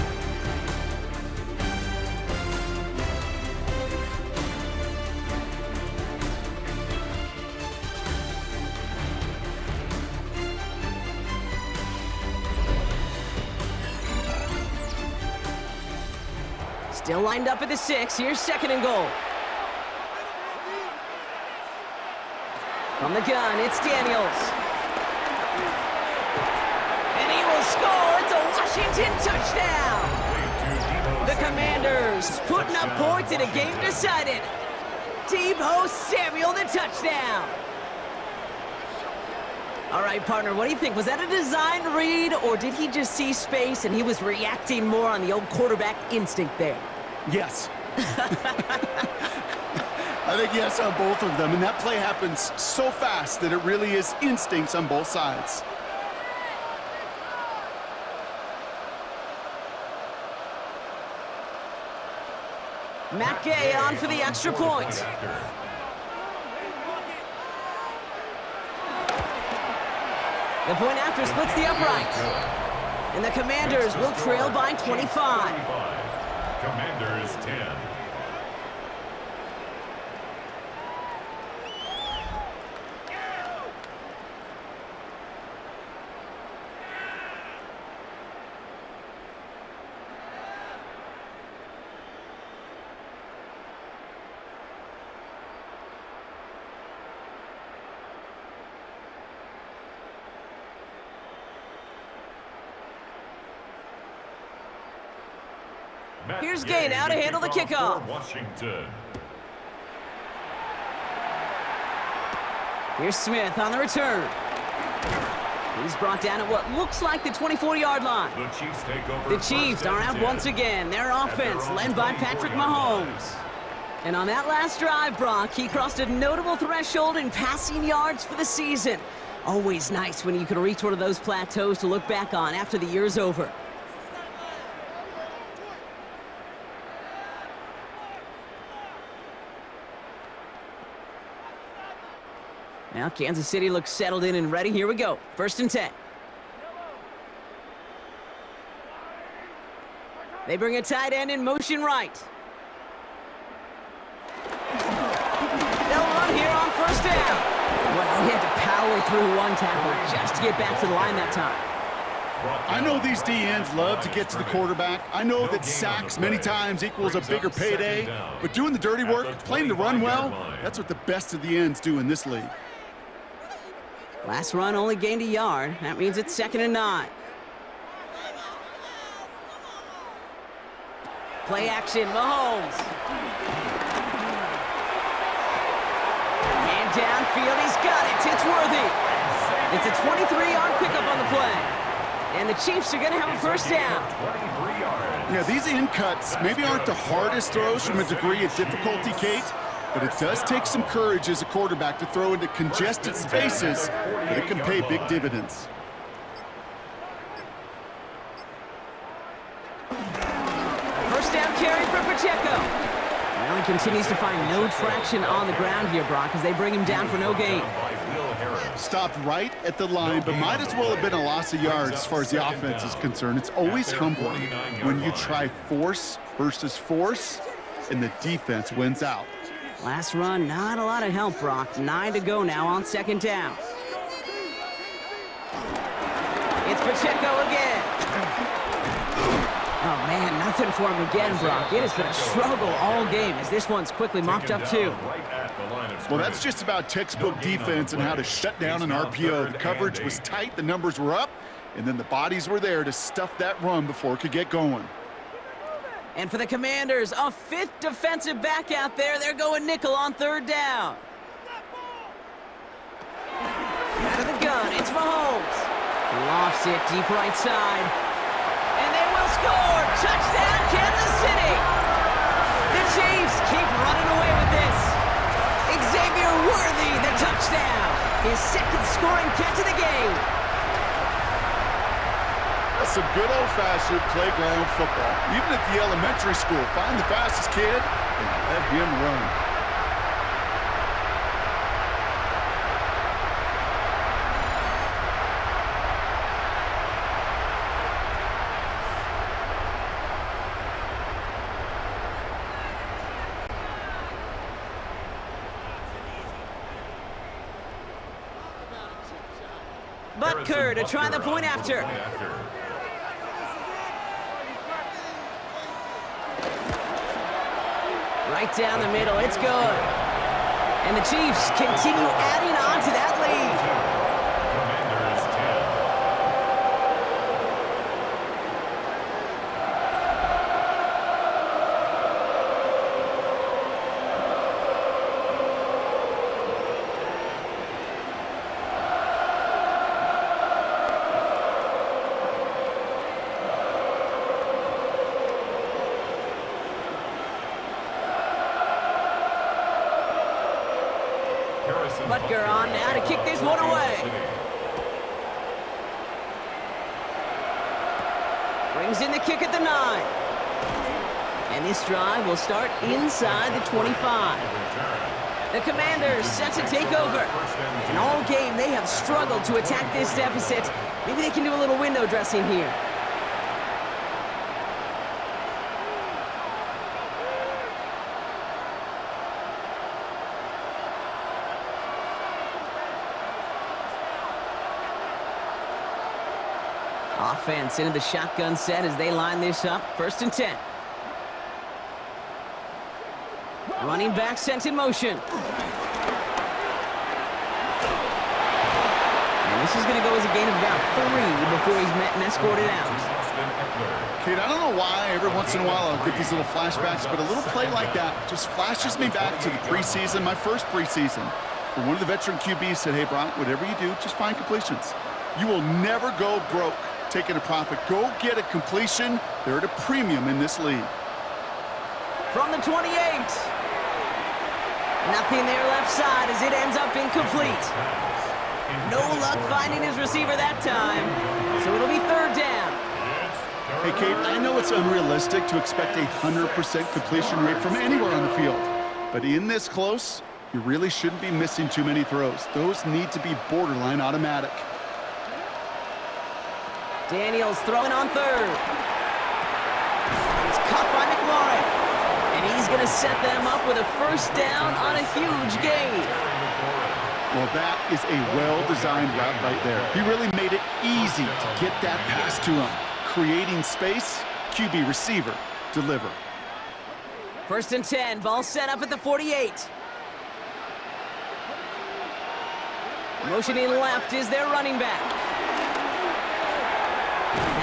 Still lined up at the 6. Here's 2nd and goal. From the gun, it's Daniels. And he will score. It's a Washington touchdown. The Commanders putting up points in a game decided. Deebo Samuel, the touchdown. All right, partner, what do you think? Was that a design read, or did he just see space and he was reacting more on the old quarterback instinct there? Yes. I think yes on both of them, and that play happens so fast that it really is instincts on both sides. Matt Gay on for the extra point. The point after splits the upright. And the Commanders will trail by 25. Commanders 10. Here's Gay now to handle the kickoff. Washington. Here's Smith on the return. He's brought down at what looks like the 24-yard line. The Chiefs take over. The Chiefs are out once again. Their offense led by Patrick Mahomes. And on that last drive, Brock, he crossed a notable threshold in passing yards for the season. Always nice when you can reach one of those plateaus to look back on after the year's over. Now Kansas City looks settled in and ready. Here we go. 1st and 10. They bring a tight end in motion right. They'll run here on 1st down. Well, he had to power through one tackle just to get back to the line that time. I know these DNs love to get to the quarterback. I know that sacks many times equals a bigger payday. But doing the dirty work, playing to run well, that's what the best of the ends do in this league. Last run only gained a yard. That means it's 2nd and 9. Play action, Mahomes. And downfield, he's got it. It's Worthy. It's a 23-yard pickup on the play. And the Chiefs are going to have a 1st down. Yeah, these in cuts maybe aren't the hardest throws from a degree of difficulty, Kate, but it does take some courage as a quarterback to throw into congested spaces, but it can pay big dividends. First down carry for Pacheco. Well, he continues to find no traction on the ground here, Brock, as they bring him down for no gain. Stopped right at the line, but might as well have been a loss of yards as far as the offense is concerned. It's always humbling when you try force versus force, and the defense wins out. Last run, not a lot of help, Brock. 9 to go now on 2nd down. Pacheco again. Oh, man, nothing for him again, Brock. It has been a struggle all game as this one's quickly mocked up, too. Well, that's just about textbook defense and how to shut down an RPO. The coverage was tight, the numbers were up, and then the bodies were there to stuff that run before it could get going. And for the Commanders, a fifth defensive back out there. They're going nickel on third down. Out of the gun, it's Mahomes. Lofts it deep right side. And they will score! Touchdown, Kansas City! The Chiefs keep running away with this. Xavier Worthy, the touchdown. His second scoring catch of the game. That's some good old-fashioned playground football. Even at the elementary school, find the fastest kid and let him run. Butker to try the point after. Right down the middle, it's good. And the Chiefs continue adding on to that lead. Butker on now to kick this one away. Brings in the kick at the 9. And this drive will start inside the 25. The Commanders set to take over. And all game, they have struggled to attack this deficit. Maybe they can do a little window dressing here. Offense into the shotgun set as they line this up. 1st and 10. Running back sent in motion. And this is going to go as a gain of about 3 before he's met and escorted out. Kate, I don't know why every once in a while I'll get these little flashbacks, but a little play like that just flashes me back to the preseason, my first preseason. Where one of the veteran QBs said, hey, Brock, whatever you do, just find completions. You will never go broke taking a profit. Go get a completion. They're at a premium in this league. From the 28. Nothing there left side as it ends up incomplete. No luck finding his receiver that time. So it'll be 3rd down. Hey, Kate, I know it's unrealistic to expect a 100% completion rate from anywhere on the field. But in this close, you really shouldn't be missing too many throws. Those need to be borderline automatic. Daniels throwing on 3rd. It's caught by McLaurin. And he's going to set them up with a 1st down on a huge gain. Well, that is a well-designed route right there. He really made it easy to get that pass to him. Creating space, QB receiver, deliver. 1st and 10, ball set up at the 48. Motioning left is their running back.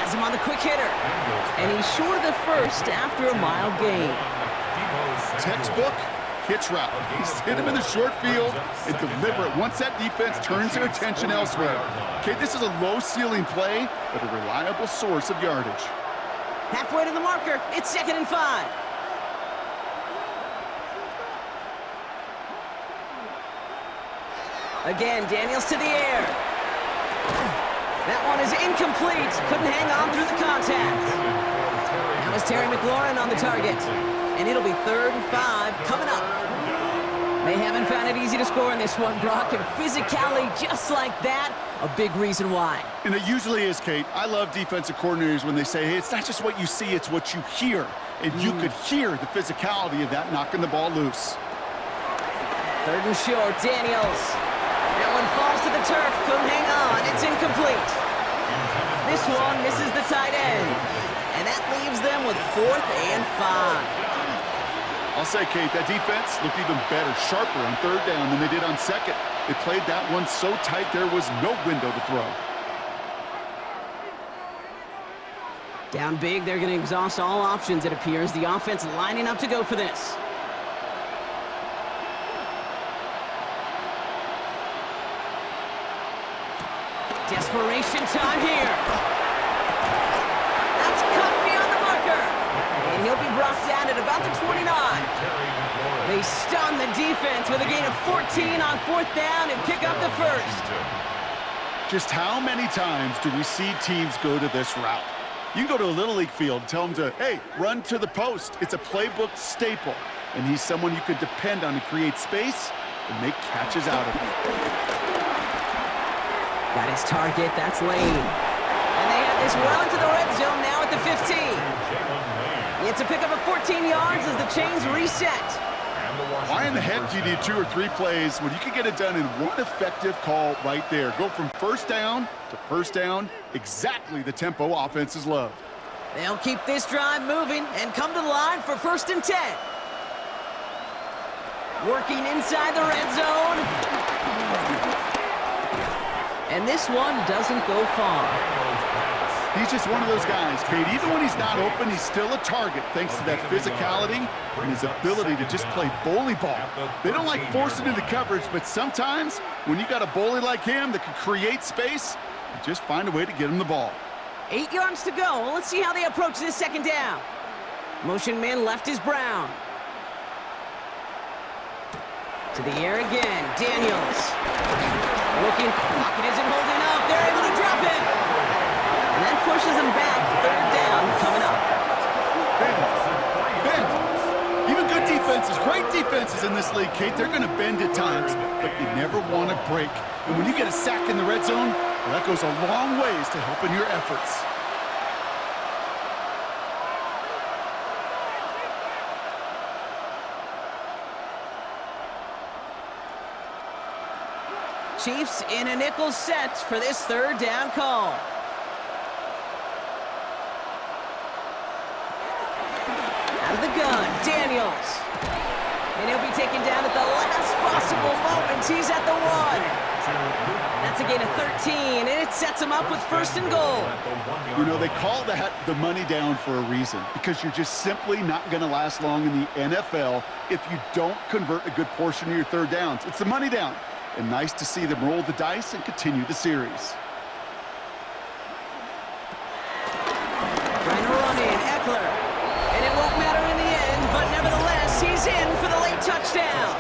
Has him on the quick hitter. And he's short of the 1st after a mild gain. Textbook hitch route. He's hit him in the short field and deliver it once that defense turns their attention elsewhere. Okay, this is a low-ceiling play, but a reliable source of yardage. Halfway to the marker. It's 2nd and 5. Again, Daniels to the air. That one is incomplete. Couldn't hang on through the contact. Now is Terry McLaurin on the target. And it'll be 3rd and 5 coming up. They haven't found it easy to score in this one, Brock. And physicality just like that, a big reason why. And it usually is, Kate. I love defensive coordinators when they say, hey, it's not just what you see, it's what you hear. And you could hear the physicality of that knocking the ball loose. 3rd and short, Daniels. That one falls to the turf, couldn't hang on, it's incomplete. This this one misses the tight end. And that leaves them with 4th and 5. I'll say, Kate, that defense looked even better, sharper on 3rd down than they did on 2nd. They played that one so tight there was no window to throw. Down big, they're going to exhaust all options, it appears. The offense lining up to go for this. Desperation time here. That's cut beyond the marker. And he'll be brought down at about the 29. They stun the defense with a gain of 14 on 4th down and pick up the first. Just how many times do we see teams go to this route? You go to a Little League field, tell them to, hey, run to the post. It's a playbook staple. And he's someone you could depend on to create space and make catches out of it. Got his target, that's Lane. And they have this well into the red zone now at the 15. It's a pickup of 14 yards as the chains reset. Why in the heck do you need 2 or 3 plays when you can get it done in one effective call right there? Go from 1st down to 1st down, exactly the tempo offenses love. They'll keep this drive moving and come to the line for 1st and 10. Working inside the red zone. And this one doesn't go far. He's just one of those guys, Kate. Even when he's not open, he's still a target thanks to that physicality and his ability to just play bully ball. They don't like forcing into coverage, but sometimes when you got a bully like him that can create space, you just find a way to get him the ball. 8 yards to go. Let's see how they approach this 2nd down. Motion man left is Brown. To the air again, Daniels. Looking, pocket isn't holding up. They're able to drop him. And that pushes him back. 3rd down coming up. Bend. Even good defenses, great defenses in this league, Kate, they're going to bend at times, but you never want to break. And when you get a sack in the red zone, well, that goes a long ways to helping your efforts. Chiefs in a nickel set for this 3rd down call. Out of the gun, Daniels. And he'll be taken down at the last possible moment. He's at the 1. That's a gain of 13, and it sets him up with 1st and goal. You know, they call that the money down for a reason, because you're just simply not going to last long in the NFL if you don't convert a good portion of your 3rd downs. It's the money down. And nice to see them roll the dice and continue the series. Trying to run in, Eckler. And it won't matter in the end, but nevertheless, he's in for the late touchdown.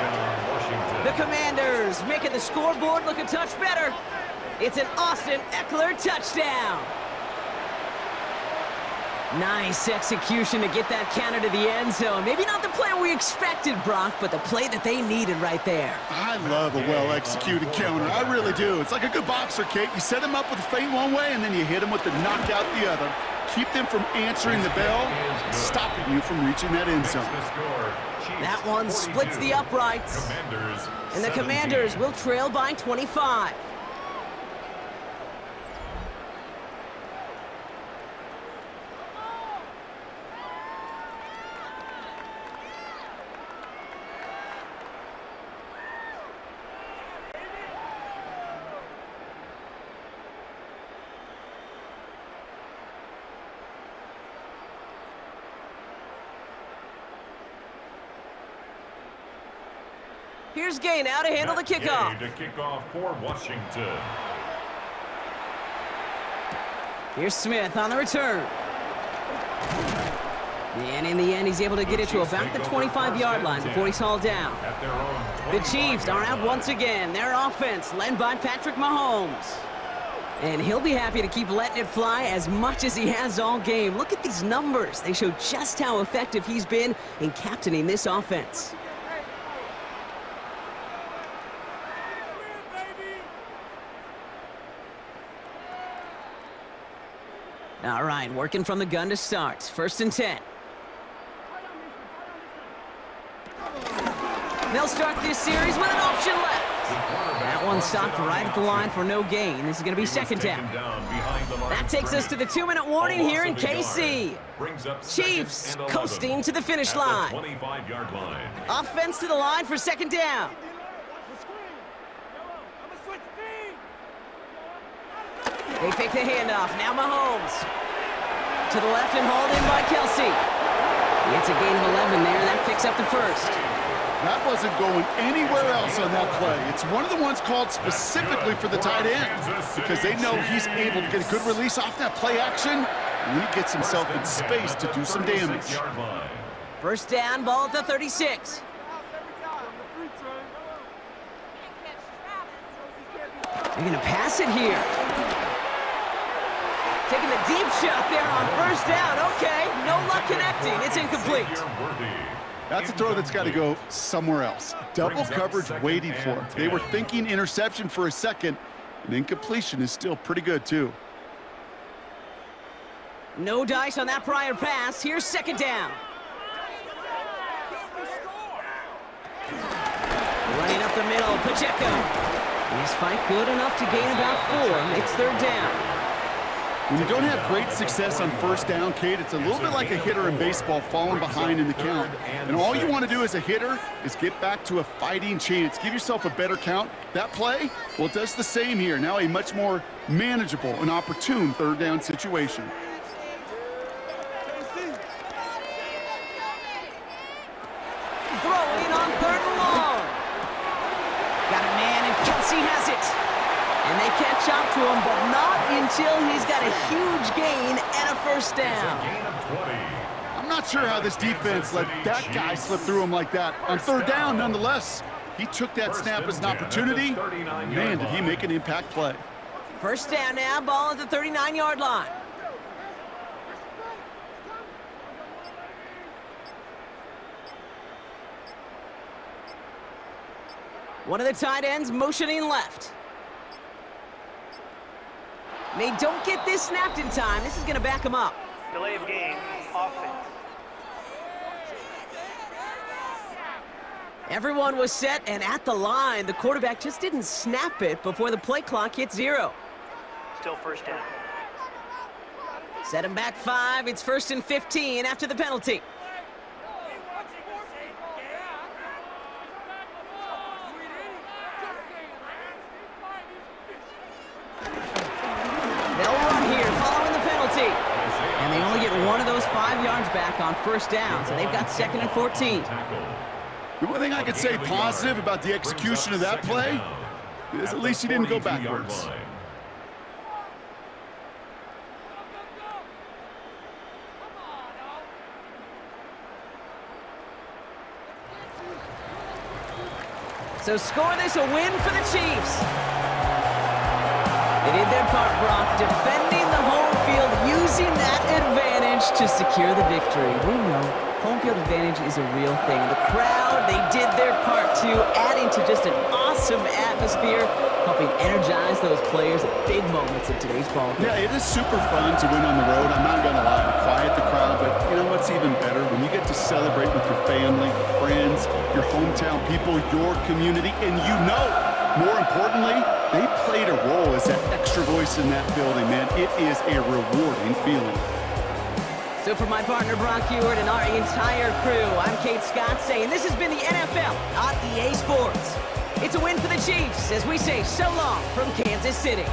The Commanders making the scoreboard look a touch better. It's an Austin Eckler touchdown. Nice execution to get that counter to the end zone. Maybe not the play we expected, Brock, but the play that they needed right there. I love a well-executed counter. I really do. It's like a good boxer, Kate. You set him up with a feint one way, and then you hit him with the knockout the other. Keep them from answering the bell, stopping you from reaching that end zone. That one splits the uprights. And the Commanders will trail by 25. Here's Gay now to handle the kickoff. To kick off for Washington. Here's Smith on the return. And in the end, he's able to get it to about the 25-yard line before he's hauled down. The Chiefs are out once again. Their offense led by Patrick Mahomes. And he'll be happy to keep letting it fly as much as he has all game. Look at these numbers. They show just how effective he's been in captaining this offense. All right, working from the gun to start. 1st and 10. They'll start this series with an option left. That one stopped right at the line for no gain. This is going to be second down. That takes us to the 2-minute warning here in KC. Chiefs coasting to the finish line. Offense to the line for second down. They fake the handoff. Now Mahomes. To the left and hauled in by Kelsey. It's a gain of 11 there. That picks up the first. That wasn't going anywhere else on that play. It's one of the ones called specifically for the tight end because they know he's able to get a good release off that play action, and then he gets himself in space to do some damage. First down, ball at the 36. They're going to pass it here. Taking the deep shot there on first down. Okay, no luck connecting. It's incomplete. That's a throw that's got to go somewhere else. Double coverage waiting for him. They were thinking interception for a second, and incompletion is still pretty good, too. No dice on that prior pass. Here's second down. Running up the middle, Pacheco. And his fight good enough to gain about 4. It's third down. When you don't have great success on first down, Kate, it's a little bit like a hitter in baseball falling behind in the count. And all you want to do as a hitter is get back to a fighting chance. Give yourself a better count. That play, well, it does the same here. Now a much more manageable and opportune third down situation. Throwing on third and long. Got a man, and Kelsey has it. And they catch up to him, but not until he's got a huge gain and a first down. I'm not sure how this defense let that guy slip through him like that. On third down, nonetheless, he took that snap as an opportunity. Man, did he make an impact play. First down now, ball at the 39-yard line. One of the tight ends motioning left. They don't get this snapped in time. This is going to back them up. Delay of game, offense. Everyone was set and at the line. The quarterback just didn't snap it before the play clock hit 0. Still first down. Set him back 5. It's 1st and 15 after the penalty. And they only get one of those 5 yards back on first down, so they've got 2nd and 14. The one thing I could say positive about the execution of that play is at least he didn't go backwards. So score this a win for the Chiefs. They did their part, Brock, defending the home field, using that advantage to secure the victory. We know home field advantage is a real thing. The crowd, they did their part too, adding to just an awesome atmosphere, helping energize those players at big moments of today's ball game. Yeah, it is super fun to win on the road. I'm not going to lie, quiet the crowd, but you know what's even better? When you get to celebrate with your family, friends, your hometown people, your community, and you know, more importantly, they played a role as that extra voice in that building, man. It is a rewarding feeling. So for my partner, Brock Ewart, and our entire crew, I'm Kate Scott saying this has been the NFL on EA Sports. It's a win for the Chiefs as we say so long from Kansas City.